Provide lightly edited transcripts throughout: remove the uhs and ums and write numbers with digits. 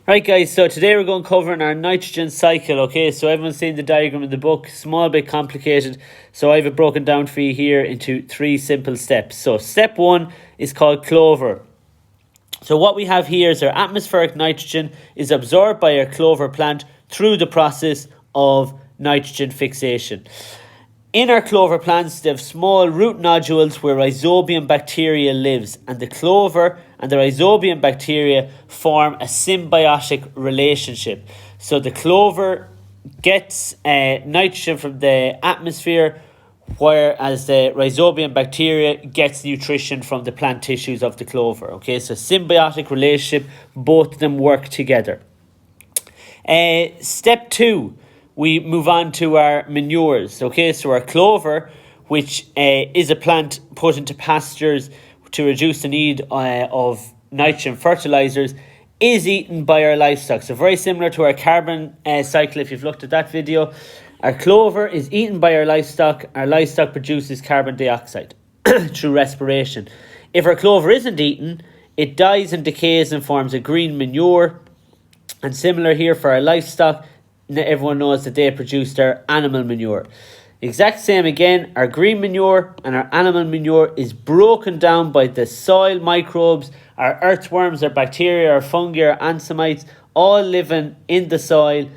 Right guys, so today we're going to cover our nitrogen cycle, okay? So everyone's seen the diagram in the book, small bit complicated. So I have it broken down for you here into 3 simple steps. So step 1 is called clover. So what we have here is our atmospheric nitrogen is absorbed by our clover plant through the process of nitrogen fixation. In our clover plants, they have small root nodules where rhizobium bacteria lives, and the clover and the rhizobium bacteria form a symbiotic relationship. So the clover gets nitrogen from the atmosphere, whereas the rhizobium bacteria gets nutrition from the plant tissues of the clover. Okay, so symbiotic relationship, both of them work together. Step 2. We move on to our manures, okay? So our clover, which is a plant put into pastures to reduce the need of nitrogen fertilizers, is eaten by our livestock. So very similar to our carbon cycle, if you've looked at that video. Our clover is eaten by our livestock produces carbon dioxide through respiration. If our clover isn't eaten, it dies and decays and forms a green manure. And similar here for our livestock, everyone knows that they produce their animal manure. Exact same again, our green manure and our animal manure is broken down by the soil microbes, our earthworms, our bacteria, our fungi, our ansemites, all living in the soil.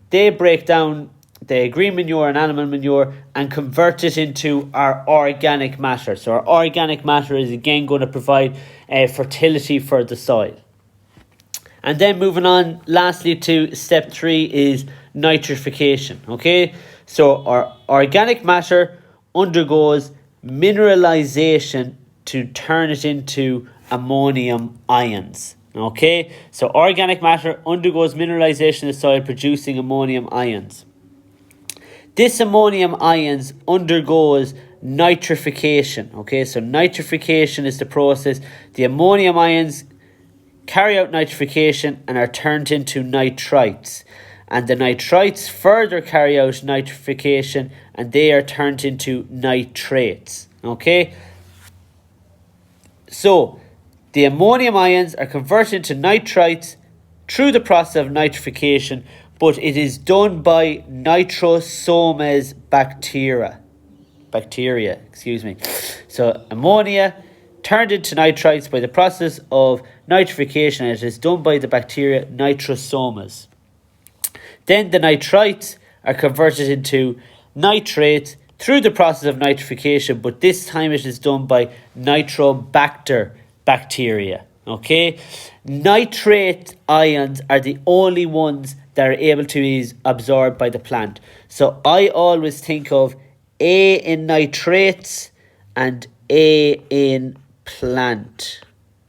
They break down the green manure and animal manure and convert it into our organic matter. So our organic matter is again going to provide fertility for the soil. And then moving on, lastly to step 3 is nitrification, okay? So our organic matter undergoes mineralization to turn it into ammonium ions, okay? So organic matter undergoes mineralization in the soil, producing ammonium ions. This ammonium ions undergoes nitrification, okay? So nitrification is the process. The ammonium ions carry out nitrification and are turned into nitrites. And the nitrites further carry out nitrification and they are turned into nitrates. Okay? So, the ammonium ions are converted into nitrites through the process of nitrification, but it is done by nitrosomes bacteria. So, ammonia turned into nitrites by the process of nitrification, and it is done by the bacteria nitrosomes. Then the nitrites are converted into nitrates through the process of nitrification, but this time it is done by nitrobacter bacteria. Okay? Nitrate ions are the only ones that are able to be absorbed by the plant. So I always think of A in nitrates and A in plant.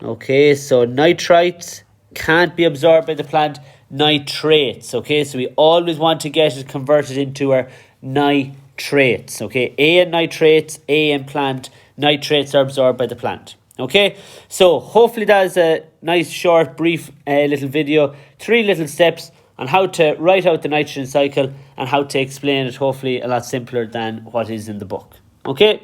Okay, so nitrites can't be absorbed by the plant. Nitrates, okay, so we always want to get it converted into our nitrates. Okay, A in nitrates, A in plant. Nitrates are absorbed by the plant. Okay, so hopefully that is a nice short brief little video, 3 little steps on how to write out the nitrogen cycle and how to explain it, hopefully a lot simpler than what is in the book. Okay.